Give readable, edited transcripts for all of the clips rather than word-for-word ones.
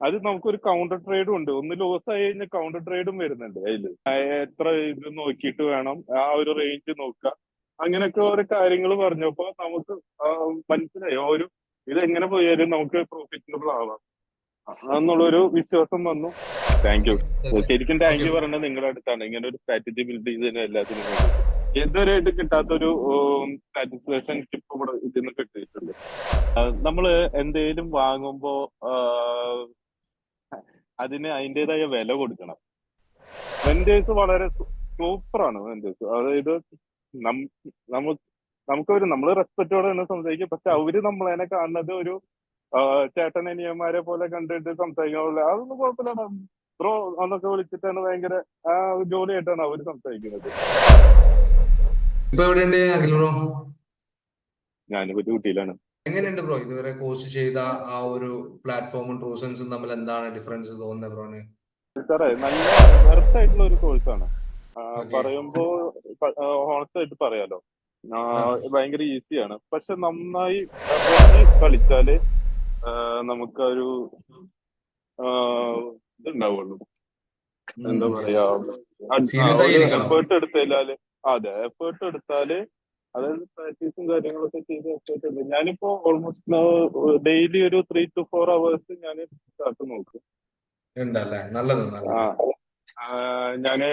അത് നമുക്കൊരു കൗണ്ടർ ട്രേഡും ഉണ്ട്. ഒന്ന് ലോസ് ആയി കഴിഞ്ഞാൽ കൗണ്ടർ ട്രേഡും വരുന്നുണ്ട് അതില്. എത്ര ഇത് നോക്കിയിട്ട് വേണം ആ ഒരു റേഞ്ച് നോക്കുക. അങ്ങനെയൊക്കെ ഓരോ കാര്യങ്ങൾ പറഞ്ഞപ്പോ നമുക്ക് മനസ്സിലായി ഒരു ഇത് എങ്ങനെ പോയാലും നമുക്ക് പ്രോഫിറ്റബിൾ ആവാം എന്നുള്ളൊരു വിശ്വാസം വന്നു. Thank you. ശരിക്കും താങ്ക് ഓക്കെ യു പറയേണ്ടത് നിങ്ങളുടെ അടുത്താണ്. ഇങ്ങനെ ഒരു സ്ട്രാറ്റജി ബിൽഡ് ചെയ്തതിന് എല്ലാത്തിനും വേണ്ടി ഇതുവരെയായിട്ട് കിട്ടാത്തൊരു സാറ്റിസ്ഫാക്ഷൻ ഇപ്പൊ ഇവിടെ ഇതിന്ന് കിട്ടിയിട്ടുണ്ട്. നമ്മള് എന്തെങ്കിലും വാങ്ങുമ്പോ അതിന് അതിൻ്റെതായ വില കൊടുക്കണം. വെൻഡേഴ്സ് വളരെ സൂപ്പറാണ് വെൻഡേഴ്സ്. അതായത് നമുക്ക് നമ്മള് റെസ്പെക്റ്റോടെയാണ് സംസാരിക്കുക. പക്ഷെ അവര് നമ്മളതിനെ കാണുന്നത് ഒരു ചേട്ടനനിയന്മാരെ പോലെ കണ്ടിട്ട് സംസാരിക്കാനുള്ള അതൊന്നും കുഴപ്പമില്ല ബ്രോ എന്നൊക്കെ വിളിച്ചിട്ടാണ് ഭയങ്കര ജോലിയായിട്ടാണ് അവര് സംസാരിക്കുന്നത്. ഇപ്പൊ എവിടെയുണ്ട് അഖിൽ ബ്രോ? ഞാനിപ്പോ ഡ്യൂട്ടിയിലാണ്. എങ്ങനെയുണ്ട് ബ്രോ ഇതുവരെ കോഴ്സ് ചെയ്ത ആ ഒരു പ്ലാറ്റ്ഫോമും ട്രൂസൻസും തമ്മിൽ എന്താണ് ഡിഫറൻസ് തോന്നുന്നത് ബ്രോന്? സാറേ നല്ല വെർത്ത് ആയിട്ടുള്ള ഒരു കോഴ്സാണ്. ഓക്കെ. പറയുമ്പോ ഹോണസ്റ്റ് ആയിട്ട് പറയാലോ, ആ ഭയങ്കര ഈസിയാണ്. പക്ഷെ നന്നായി ഇറങ്ങി കളിച്ചാല് നമുക്കൊരു ഇതുണ്ടാവുള്ളൂ. എന്താ പറയാ, സീരിയസ് ആയി ഒരു ഇരിക്കണം. എഫേർട്ട് എടുത്താല്, അതെ എഫേർട്ട് എടുത്താല്, അതായത് പ്രാക്ടീസും കാര്യങ്ങളൊക്കെ ചെയ്ത് എഫേർട്ട് എടുത്ത് ഞാനിപ്പോ ഓൾമോസ്റ്റ് ഡെയിലി ഒരു 3 to 4 hours ഞാൻ സ്റ്റാർട്ട് നോക്കും. ഉണ്ടല്ലേ? നല്ലത് ആ നല്ലത്. ഞാന്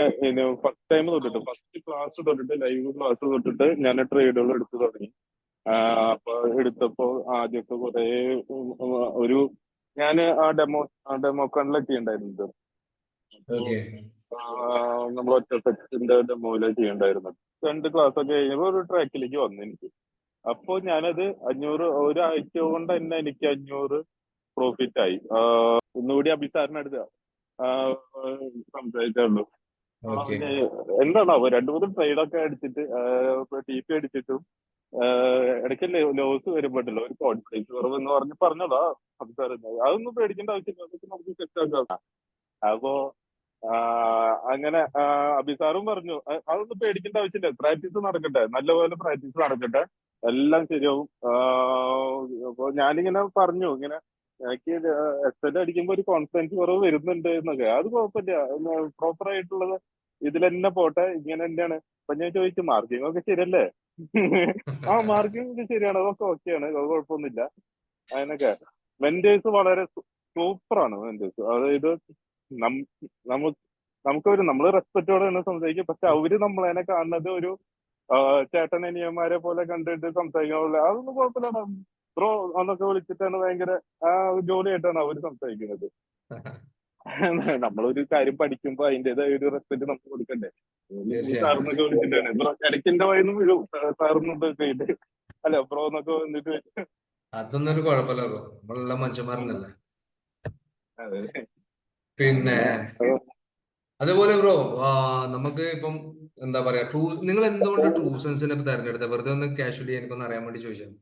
ഫസ്റ്റ് ടൈം തൊട്ടിട്ട് ഫസ്റ്റ് ക്ലാസ് തൊട്ടിട്ട് ലൈവ് ക്ലാസ് തൊട്ടിട്ട് ഞാൻ ട്രേഡുകൾ എടുത്തു തുടങ്ങി. അപ്പൊ എടുത്തപ്പോ ആദ്യമൊക്കെ കുറെ ഒരു ഞാന് ഡെമോ കണ്ണിലൊക്കെ ഉണ്ടായിരുന്നത്. ഓക്കെ. നമ്മൾ ഒറ്റ സെക്ഷന്റെ ഡെമോയിലെ ചെയ്യണ്ടായിരുന്നത്. 2 ക്ലാസ് ഒക്കെ കഴിഞ്ഞപ്പോ ഒരു ട്രാക്കിലേക്ക് വന്നു എനിക്ക്. അപ്പോ ഞാനത് 500 ഒരാഴ്ച കൊണ്ട് തന്നെ എനിക്ക് 500 പ്രോഫിറ്റ് ആയി. ഒന്നുകൂടി അഭിസാറിനടുത്ത് സംസാരിച്ചുള്ളൂ. ഓക്കെ. എന്താണാവോ 2 3 ട്രേഡൊക്കെ അടിച്ചിട്ട് ടി പി അടിച്ചിട്ടും ഇടയ്ക്ക് ലോസ് വരുമ്പോണ്ടല്ലോ ഒരു കോൺഫിഡൻസ് കുറവ് എന്ന് പറഞ്ഞോളാ സംസാരിക്കുന്നത്. അതൊന്നും പേടിക്കേണ്ട ആവശ്യമില്ല, അതൊക്കെ നമുക്ക് സെറ്റ് ആക്കാം. അപ്പോ അങ്ങനെ അഭിസാറും പറഞ്ഞു അതൊന്നും പേടിക്കേണ്ട ആവശ്യമില്ല, പ്രാക്ടീസ് നടക്കട്ടെ, നല്ലപോലെ പ്രാക്ടീസ് നടക്കട്ടെ, എല്ലാം ശരിയാവും. അപ്പൊ ഞാനിങ്ങനെ പറഞ്ഞു, ഇങ്ങനെ എനിക്ക് എക്സൽ അടിക്കുമ്പോ ഒരു കോൺഫിഡൻസ് കുറവ് വരുന്നുണ്ട് എന്നൊക്കെ. അത് കുഴപ്പമില്ല, പ്രോപ്പർ ആയിട്ടുള്ളത് ഇതിൽ തന്നെ പോട്ടെ, ഇങ്ങനെ തന്നെയാണ്. അപ്പൊ ഞാൻ ചോദിച്ചു മാർക്കിംഗ് ഒക്കെ ശരിയല്ലേ? ആ മാർക്കിംഗ് ഒക്കെ ശരിയാണ്, അതൊക്കെ ഓക്കെയാണ്, അത് കുഴപ്പമൊന്നുമില്ല. അതിനൊക്കെ വെൻഡേഴ്സ് വളരെ സൂപ്പറാണ് വെൻഡേഴ്സ്. അതായത് നമുക്ക് നമ്മള് റെസ്പെക്റ്റോടെയാണ് സംസാരിക്കുക. പക്ഷെ അവര് നമ്മളതിനെ കാണുന്നത് ഒരു ചേട്ടനനിയന്മാരെ പോലെ കണ്ടിട്ട് സംസാരിക്കാനുള്ള അതൊന്നും കുഴപ്പമില്ല ബ്രോ എന്നൊക്കെ വിളിച്ചിട്ടാണ് ഭയങ്കര ജോലിയായിട്ടാണ് അവര് സംസാരിക്കുന്നത്. നമ്മളൊരു കാര്യം പഠിക്കുമ്പോ അതിന്റേതായ ഒരു റെസ്പെക്ട് നമുക്ക് കൊടുക്കണ്ടേ. തീർച്ചയായും. സാറിനൊക്കെ വിളിച്ചിട്ടാണ് ബ്രോ, ഇടയ്ക്കിന്റെ വയന്ന് വീഴും സാറിനൊക്കെ ചെയ്ത് അല്ല ബ്രോ എന്നൊക്കെ വന്നിട്ട്. അതൊന്നും ഒരു കുഴപ്പമില്ല ബ്രോ, നമ്മളെല്ലാം മനുഷ്യന്മാരനല്ലേ. അതെ. പിന്നെ അങ്ങനെ അതുപോലെ ബ്രോ, നമുക്ക് ഇപ്പം എന്താ പറയാ, നിങ്ങൾ എന്തുകൊണ്ട് ട്രൂസൻസിനെ തെരഞ്ഞെടുത്തത്? വെറുതെ ഒന്ന് കാഷ്വലി എനിക്കൊന്ന് അറിയാൻ വേണ്ടി ചോദിച്ചാൽ.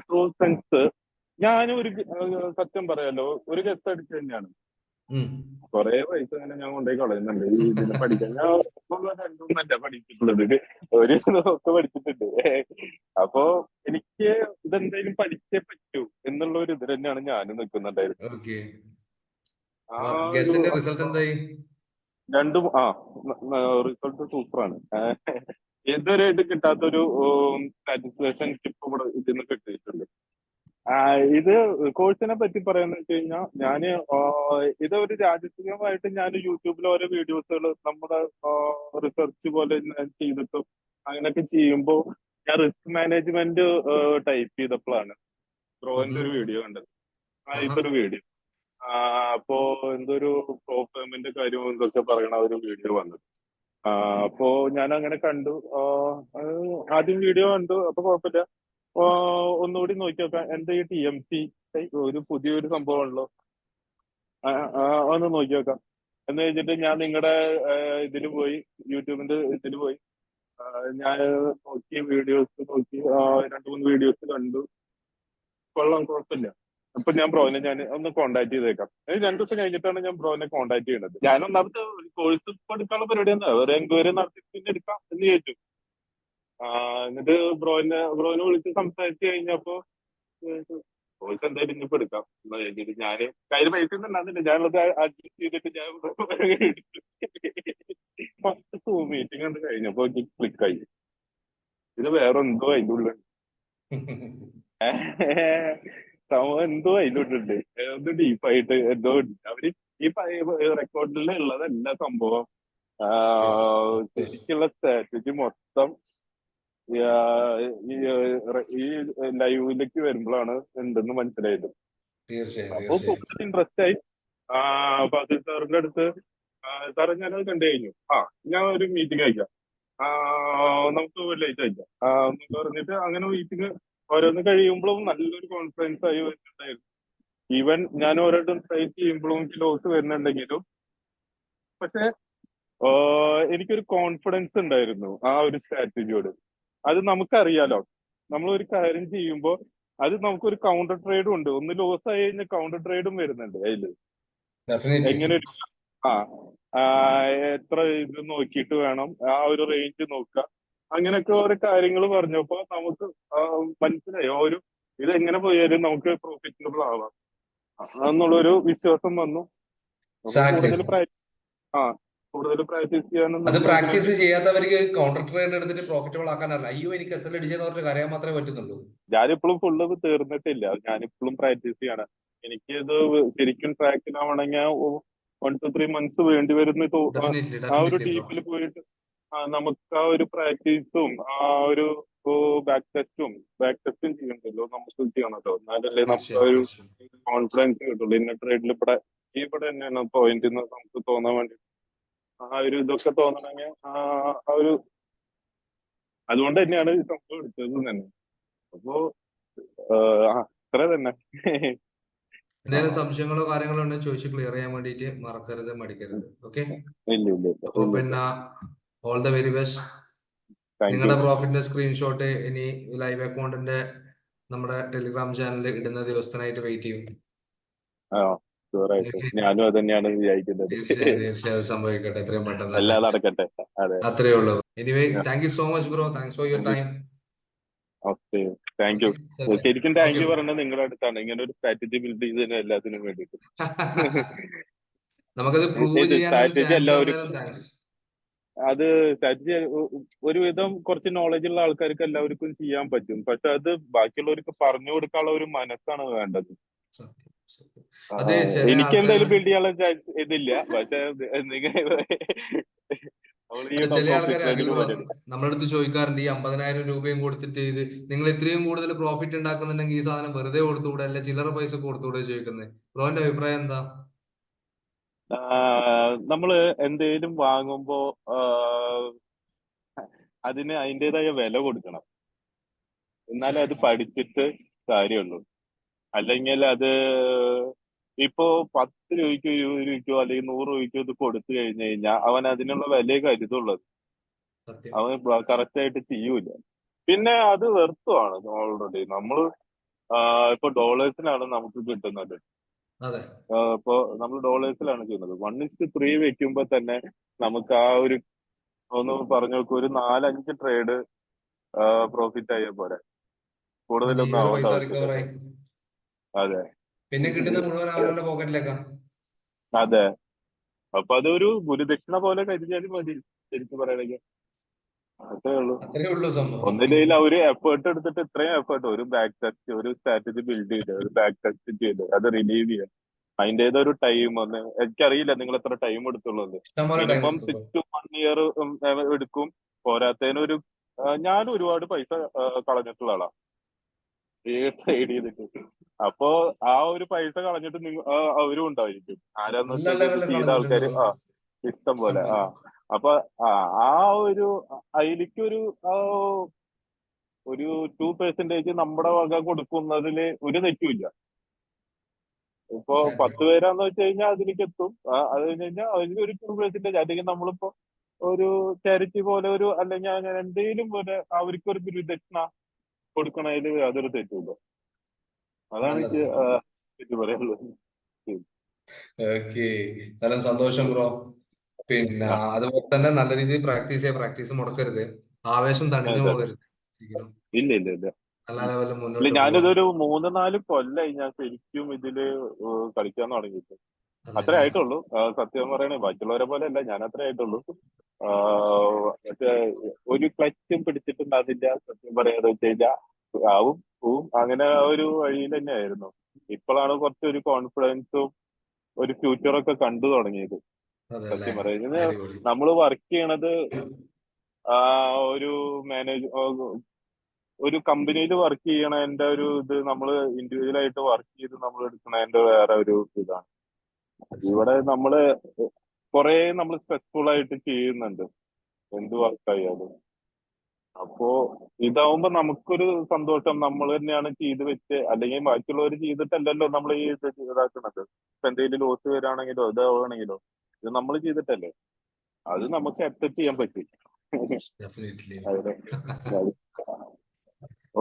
ട്രൂ സെൻസ് ഞാനും ഒരു സത്യം പറയാലോ, ഒരു ഗസ്റ്റ് അടിച്ചു തന്നെയാണ്. കുറെ പൈസ അങ്ങനെ ഞാൻ കൊണ്ടുപോയി കളയുന്നുണ്ട് ഈ ഇതിനെ പഠിക്കാൻ. ഞാൻ രണ്ടൊന്നല്ല പഠിച്ചിട്ടുള്ളത്, ഒരു ഒക്കെ പഠിച്ചിട്ടുണ്ട്. അപ്പോ എനിക്ക് ഇതെന്തായാലും പഠിച്ചേ പറ്റൂ എന്നുള്ള ഒരു ഇത് തന്നെയാണ് ഞാനും നിൽക്കുന്നുണ്ടായിരുന്നത്. ഓക്കെ. ആ ഒരു ഗസിന്റെ റിസൾട്ട് എന്തായി? രണ്ടും റിസൾട്ട് സൂപ്പറാണ്. ഇതുവരെയായിട്ട് കിട്ടാത്തൊരു സാറ്റിസ്ഫാക്ഷൻ ഇപ്പൊ ഇവിടെ ഇതിന്ന് കിട്ടിയിട്ടുണ്ട്. ഇത് കോഴ്സിനെ പറ്റി പറയാന്ന് വെച്ച് കഴിഞ്ഞാൽ ഞാന് ഇതൊരു രാജകീയമായിട്ട് ഞാൻ യൂട്യൂബിൽ ഓരോ വീഡിയോസുകൾ നമ്മുടെ റിസർച്ച് പോലെ ഞാൻ ചെയ്തിട്ടും അങ്ങനെയൊക്കെ ചെയ്യുമ്പോൾ ഞാൻ റിസ്ക് മാനേജ്മെന്റ് ടൈപ്പ് ചെയ്തപ്പോഴാണ് ബ്രോന്റെ ഒരു വീഡിയോ കണ്ടത്. ആഹാ. ഇതൊരു വീഡിയോ അപ്പോ എന്തൊരു പ്രോ പേയ്മെന്റ് കാര്യം എന്തൊക്കെ പറയണ ഒരു വീഡിയോ വന്നത്. അപ്പോ ഞാൻ അങ്ങനെ കണ്ടു. ആദ്യം വീഡിയോ കണ്ടു, അപ്പൊ കുഴപ്പമില്ല, ഒന്നുകൂടി നോക്കി നോക്കാം എന്താ ഈ TMC ഒരു പുതിയൊരു സംഭവമാണല്ലോ, ഒന്ന് നോക്കി നോക്കാം എന്ന് വെച്ചിട്ട് ഞാൻ നിങ്ങളുടെ ഇതില് പോയി, യൂട്യൂബിന്റെ ഇതില് പോയി ഞാൻ നോക്കി, വീഡിയോസ് നോക്കി, 2 3 വീഡിയോസ് കണ്ടു. കൊള്ളാം, കുഴപ്പമില്ല. അപ്പൊ ഞാൻ ബ്രോനെ ഞാൻ ഒന്ന് കോൺടാക്ട് ചെയ്തേക്കാം. 2 ദിവസം കഴിഞ്ഞിട്ടാണ് ഞാൻ ബ്രോനെ കോൺടാക്ട് ചെയ്യുന്നത്. ഞാൻ ഒന്നാമത്തെ കോഴ്സ് ഇപ്പൊ എടുക്കാനുള്ള പരിപാടിയാണ്, ഒരു എൻക്വയറി നടത്തി പിന്നെ എടുക്കാം എന്ന് ചോദിച്ചു. എന്നിട്ട് ബ്രോനെ വിളിച്ച് സംസാരിച്ച് കഴിഞ്ഞപ്പോ കോഴ്സ് എന്തായാലും ഇനിയിപ്പോ എടുക്കാം. ഞാന് കയ്യിൽ പൈസ ഒന്നും ഉണ്ടാകുന്നില്ല, ഞാനുള്ളത് അഡ്ജസ്റ്റ് ചെയ്തിട്ട് ഞാൻ ഫസ്റ്റ് മീറ്റിംഗ് കണ്ട് കഴിഞ്ഞപ്പോ ക്ലിക്കായി. ഇത് വേറെ എന്തോ അതിന്റെ ഉള്ളിൽ സംഭവം എന്തോ അതിന്റെ ഉള്ളിലുണ്ട്, എന്തോ ഡീപ്പായിട്ട് എന്തോ ഉണ്ട്. അവര് ഈ റെക്കോർഡിൽ ഉള്ളതല്ല സംഭവം. Yes, yes. ശരിക്കുള്ള സ്ട്രാറ്റജി മൊത്തം ഈ ഈ ലൈവിലേക്ക് വരുമ്പോഴാണ് ഉണ്ടെന്ന് മനസ്സിലായത്. തീർച്ചയായും അപ്പൊ തീർച്ചയായും കൂടുതൽ ഇൻട്രസ്റ്റ് ആയി. ഫാസിൽ സാറിന്റെ അടുത്ത് സാറേ ഞാനത് കണ്ടു കഴിഞ്ഞു, ഞാൻ ഒരു മീറ്റിംഗ് അയക്കാം, നമുക്ക് ലേറ്റ് അയക്കാം എന്നൊക്കെ പറഞ്ഞിട്ട് അങ്ങനെ മീറ്റിംഗ് ഓരോന്ന് കഴിയുമ്പോഴും നല്ലൊരു കോൺഫിഡൻസ് ആയി വരുന്നുണ്ടായിരുന്നു. ഈവൻ ഞാൻ ഓരോരുത്തർ ട്രൈ ചെയ്യുമ്പോഴും എനിക്ക് ലോസ് വരുന്നുണ്ടെങ്കിലും പക്ഷെ എനിക്കൊരു കോൺഫിഡൻസ് ഉണ്ടായിരുന്നു ആ ഒരു സ്ട്രാറ്റജിയോട്. അത് നമുക്കറിയാലോ, നമ്മൾ ഒരു കാര്യം ചെയ്യുമ്പോൾ അത് നമുക്കൊരു കൗണ്ടർ ട്രേഡും ഉണ്ട്. ഒന്ന് ലോസ് ആയി കഴിഞ്ഞാൽ കൗണ്ടർ ട്രേഡും വരുന്നുണ്ട് അതില്. ഡെഫിനറ്റ്ലി. എങ്ങനെ ഒരു ആ ആ, എത്ര ഇത് നോക്കിയിട്ട് വേണം ആ ഒരു റേഞ്ച് നോക്കുക, അങ്ങനെയൊക്കെ ഓരോ കാര്യങ്ങൾ പറഞ്ഞപ്പോ നമുക്ക് മനസ്സിലായി ഒരു ഇത് എങ്ങനെ പോയാലും നമുക്ക് പ്രോഫിറ്റബിൾ ആവാം എന്നുള്ളൊരു വിശ്വാസം വന്നു. അപ്പൊ എക്സാക്ട്ലി. ആ കൂടുതൽ പ്രാക്ടീസ് ചെയ്യാനും അത് നമ്മൾ പ്രാക്ടീസ് അതിനുവേണ്ടി ചെയ്യാത്തവർക്ക് കൗണ്ടർ ട്രേഡ് എടുത്തിട്ട് പ്രോഫിറ്റബിൾ ആക്കാനല്ല, അയ്യോ എനിക്ക് എസ് എൽ അടിച്ചെന്ന് പറഞ്ഞിട്ട് കരയാൻ മാത്രമേ പറ്റുന്നുള്ളൂ. ഞാനിപ്പോഴും ഫുള്ള് തീർന്നിട്ടില്ല, ഞാനിപ്പോഴും പ്രാക്ടീസ് ചെയ്യാണ്. എനിക്കിത് ശരിക്കും ട്രാക്കിലാവണമെങ്കിൽ 1 to 3 months വേണ്ടി വരുന്ന ഡെഫിനറ്റ്ലി ആ ഒരു ഡെഫിനറ്റ്ലി ബ്രോ. ഡീപ്പിൽ പോയിട്ട് നമുക്ക് ആ ഒരു പ്രാക്ടീസും ആ ഒരു ബാക്ക് ടെസ്റ്റും ചെയ്യണ്ടല്ലോ, നമുക്ക് ചെയ്യണല്ലോ, എന്നാലല്ലേ നമുക്ക് ആ തീർച്ചയായും ഒരു തീർച്ചയായും. കോൺഫിഡൻസ് കിട്ടുള്ളൂ. ഇന്ന ട്രേഡിൽ ഇവിടെ തന്നെയാണ് പോയിന്റ് എന്ന് നമുക്ക് തോന്നാൻ വേണ്ടി, ആ ഒരു ഇതൊക്കെ തോന്നണമെങ്കിൽ ആ ഒരു അതുകൊണ്ട് തന്നെയാണ് ഈ സംഭവം എടുത്തത് തന്നെ. അപ്പോ അത്ര തന്നെ. എന്തെങ്കിലും സംശയങ്ങളോ കാര്യങ്ങളോ ഉണ്ടെങ്കിൽ ചോദിച്ച് ക്ലിയർ ചെയ്യാൻ വേണ്ടിയിട്ട് മറക്കരുത്, മടിക്കരുത്. ഓക്കെ. ഇല്ല ഇല്ല ഇല്ല അപ്പൊ ഇല്ല പിന്നെ all the very best. Thank you. നിങ്ങളുടെ പ്രോഫിറ്റിന്റെ സ്ക്രീൻഷോട്ട് ഇനി ലൈവ് അക്കൗണ്ടിന്റെ നമ്മുടെ ടെലിഗ്രാം ചാനലിൽ ഇടുന്ന ദിവസത്തിനായിട്ട് വെയിറ്റ് ചെയ്യും. ഷുവറായിട്ടും ഞാനും അത് തന്നെയാണ് വിചാരിക്കുന്നത്. തീർച്ചയായും തീർച്ചയായും സംഭവിക്കട്ടെ എത്രയും പെട്ടെന്ന് തന്നെ. എല്ലാം നടക്കട്ടെ. അതെ. അത്രേ ഉള്ളൂ. Anyway thank you so much bro, thanks for your time. Okay, thank you. Okay ശരിക്കും താങ്ക് ഓക്കെ യു പറയുന്നത് നിങ്ങളുടെ അടുത്താണ്, ഇങ്ങനെ ഒരു സ്ട്രാറ്റജി ബിൽഡ് ചെയ്തതിനും എല്ലാത്തിനും വേണ്ടിയിട്ട്. നമുക്കത് പ്രൂവ് ചെയ്യാനൊരു സ്ട്രാറ്റജി ചാൻസ് തന്നതിനും എല്ലാവർക്കും താങ്ക്സ്. അത് സ്ട്രാറ്റജി ഒരുവിധം കുറച്ച് നോളജ് ഉള്ള ആൾക്കാർക്ക് എല്ലാവർക്കും ചെയ്യാൻ പറ്റും, പക്ഷെ അത് ബാക്കിയുള്ളവർക്ക് പറഞ്ഞു കൊടുക്കാനുള്ള ഒരു മനസ്സാണ് വേണ്ടത്. സത്യം സത്യം. അത് ചില എനിക്ക് ആൾക്കാർ എന്തായാലും ബിൽഡ് ചെയ്യാനുള്ള ഇതില്ല, പക്ഷെ നമ്മൾ ഈ ചില പ്രോഫിറ്റ് ആൾക്കാർ അഖിൽ ട്രേഡിങ് ബ്രോ പരിപാടി. നമ്മുടെ അടുത്ത് ചോദിക്കാറുണ്ട്, ഈ 50,000 രൂപയും കൊടുത്തിട്ട് ഇത് നിങ്ങൾ ഇത്രയും കൂടുതൽ പ്രോഫിറ്റ് ഉണ്ടാക്കുന്നുണ്ടെങ്കിൽ ഈ സാധനം വെറുതെ കൊടുത്തുകൂടെ, അല്ലെ ചില്ലറ പൈസ കൊടുത്തുകൂടെ ചോദിക്കുന്നത്. ബ്രോന്റെ അഭിപ്രായം എന്താ? നമ്മള് എന്തെങ്കിലും വാങ്ങുമ്പോ അതിന് അതിൻ്റെതായ വില കൊടുക്കണം, എന്നാലേ അത് Exactly. പഠിച്ചിട്ട് കാര്യമുള്ളൂ. അല്ലെങ്കിൽ അത് ഇപ്പോ 10 രൂപയ്ക്കോ 20 രൂപയ്ക്കോ അല്ലെങ്കിൽ 100 രൂപയ്ക്കോ ഇത് കൊടുത്തു കഴിഞ്ഞു കഴിഞ്ഞാൽ അവൻ അതിനുള്ള വിലയെ കരുതുള്ളൂ, സത്യം. അവൻ കറക്റ്റ് ആയിട്ട് ചെയ്യൂല. പിന്നെ അത് വ്യർത്ഥമാണ്. ഓൾറെഡി നമ്മള് ഇപ്പൊ ഡോളേഴ്സിലാണ് നമുക്ക് കിട്ടുന്നത്. അതെ ഇപ്പൊ നമ്മൾ ഡോളേഴ്സിലാണ് ചെയ്യുന്നത്. 1:3 വെക്കുമ്പോ തന്നെ നമുക്ക് ആ ഒരു ഒന്ന് പറഞ്ഞു നോക്കും, ഒരു 4-5 ട്രേഡ് പ്രോഫിറ്റ് ആയാൽ പോരെ, പിന്നെ കൂടുതലൊന്നും ജീവന ആവേണ്ട പൈസ റിക്കവർ ആവശ്യമില്ലല്ലോ. ആയി, അതെ പിന്നെ കിട്ടുന്ന മുഴുവൻ അവനവന്റെ പോക്കറ്റിലേക്കാ. അതെ. അപ്പൊ അതൊരു ഗുരുദക്ഷിണ പോലെ കരുതിയാലും മതി ശരിക്കും പറയണെങ്കിൽ. അത്രേ ഉള്ളൂ. അത്രേ ഉള്ളൂ സംഭവം. ഒന്നില്ലെങ്കിൽ ഒരു എഫേർട്ട് എടുത്തിട്ട് ഇത്രയും എഫേർട്ട്, ഒരു ബാക്ക് ടെസ്റ്റ്, ഒരു സ്ട്രാറ്റജി ബിൽഡ് ചെയ്ത് ഒരു ബാക്ക് ടെസ്റ്റ് ചെയ്ത് അത് റിലീവ് ചെയ്യാൻ അതിൻ്റെതൊരു ടൈം ഒന്ന് എനിക്കറിയില്ല നിങ്ങൾ എത്ര ടൈം എടുത്തുള്ളത്. ഇഷ്ടംപോലെ ടൈം മിനിമം എടുത്തു ബ്രോ. 6 to 1 year എടുക്കും. പോരാത്തതിനൊരു ഞാൻ ഒരുപാട് പൈസ കളഞ്ഞിട്ടുള്ള ആളാ ഈ ട്രേഡ് ചെയ്തിട്ട്. അപ്പൊ ആ ഒരു പൈസ കളഞ്ഞിട്ട് അവരും ഉണ്ടായിരിക്കും, ആരാന്ന് നല്ല വെച്ചാൽ ഇത് ലെവലിൽ ചെയ്ത കളഞ്ഞിട്ടുണ്ട് ആൾക്കാര് ബ്രോ. ഇഷ്ടം ഇഷ്ടം പോലെ. പോലെ. അപ്പൊ ആ ഒരു അതിലേക്കൊരു ഒരു 2% നമ്മുടെ വക കൊടുക്കുന്നതില് ഒരു തെറ്റുമില്ല. ഇപ്പൊ Exactly. 10 പേരാന്ന് വെച്ച് കഴിഞ്ഞാൽ അതിലേക്ക് എത്തും. അത് കഴിഞ്ഞ് കഴിഞ്ഞാൽ അതിന് ഒരു 2% അല്ലെങ്കിൽ നമ്മളിപ്പോ ഒരു ചാരിറ്റി പോലെ ഒരു അല്ലെങ്കിൽ അങ്ങനെ എന്തെങ്കിലും പോലെ അവർക്കൊരു ഗുരുദക്ഷിണ കൊടുക്കണതിൽ യാതൊരു തെറ്റുമില്ല. അതാണ് നല്ലത്. എനിക്ക് തെറ്റ് പറയാനുള്ളത്. ഓക്കെ, നല്ല സന്തോഷം ബ്രോ. പിന്നെ ആ, അതുപോലെ തന്നെ നല്ല രീതിയിൽ പ്രാക്ടീസ് ചെയ്യുക, പ്രാക്ടീസ് മുടക്കരുത്, ആവേശം തണിഞ്ഞു അതെ. പോകരുത് ഒരിക്കലും. ഇല്ല ഇല്ല ഇല്ല. എല്ലാ ലെവലിലും ഇല്ല, മുന്നോട്ട് പോവാ. ഞാനിതൊരു 3-4 കൊല്ലായി ഞാൻ ശരിക്കും ഇതില് കളിക്കാൻ തുടങ്ങിയിട്ട്. അത്രേ അതെല്ലേ? ആയിട്ടുള്ളൂ. സത്യം പറയണേ ബാക്കിയുള്ളവരെ പോലെ അല്ല, ഞാൻ അത്രേ ആയിട്ടുള്ളൂ. മറ്റേ ഒരു ക്ലച്ചും പിടിച്ചിട്ടുണ്ടാവില്ല സത്യം പറയാന്ന് വെച്ച് കഴിഞ്ഞാൽ. ആവും പോവും അങ്ങനെ ആ ഒരു വഴിയിൽ തന്നെയായിരുന്നു. ഇപ്പോഴാണ് കുറച്ചൊരു കോൺഫിഡൻസും ഒരു ഫ്യൂച്ചറൊക്കെ കണ്ടു തുടങ്ങിയത്. അതെല്ലേ? സത്യം പറയുന്നത് അടിപൊളി. നമ്മൾ വർക്ക് ചെയ്യണത് ഒരു മാനേജ് ഒരു കമ്പനിയിൽ വർക്ക് ചെയ്യണതിന്റെ ഒരു ഇത് നമ്മൾ ഇൻഡിവിജ്വൽ ആയിട്ട് വർക്ക് ചെയ്ത് നമ്മൾ എടുക്കണതിന്റെ വേറെ ഒരു ഇതാണ്. ഇവിടെ നമ്മള് കുറെ നമ്മൾ സ്ട്രെസ്ഫുൾ ആയിട്ട് ചെയ്യുന്നുണ്ട് എന്ത് വർക്കായാലും. അപ്പോ ഇതാവുമ്പോ നമുക്കൊരു സന്തോഷം, നമ്മൾ തന്നെയാണ് ചെയ്ത് വെച്ച്, അല്ലെങ്കിൽ ബാക്കിയുള്ളവർ ചെയ്തിട്ടല്ലല്ലോ നമ്മൾ ഈ ഇത് ഇതാക്കുന്നത്. ഇപ്പൊ എന്തെങ്കിലും ലോസ് വരാണെങ്കിലോ ഇതാവുകയാണെങ്കിലോ ഇത് നമ്മൾ ചെയ്തിട്ടല്ലേ, അത് നമുക്ക് അക്സെപ്റ്റ് ചെയ്യാൻ പറ്റും. ഡെഫിനറ്റ്ലി. അതെ.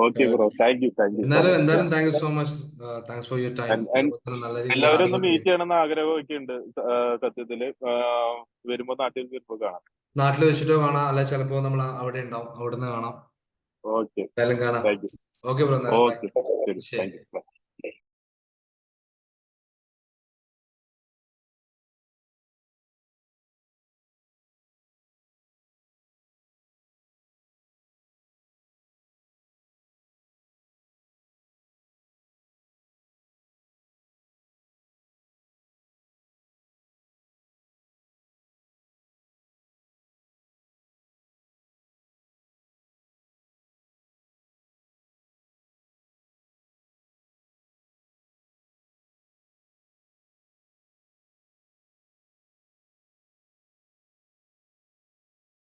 Okay bro, thank you so much. എന്തായാലും thank you so much. Thanks for your time. അതുപോലെ തന്നെ നല്ല രീതിയിൽ എല്ലാവരും ഹാർഡ് ഒന്ന് വർക്ക് മീറ്റ് ചെയ്യും. ചെയ്യണമെന്ന് ആഗ്രഹമൊക്കെ ഉണ്ട്. സത്യത്തില് വരുമ്പോ നാട്ടിൽ വരുമ്പോ കാണാം. നാട്ടിൽ വെച്ചിട്ടോ കാണാം, അല്ലെ ചിലപ്പോ നമ്മൾ അവിടെ ഉണ്ടാവും, അവിടുന്ന് കാണാം. ഓക്കെ, എന്തായാലും കാണാം. Thank you. ഓക്കെ ബ്രോ, എന്നാലും ബൈ. ഓക്കെ, ശരി, താങ്ക് ശരി. യു.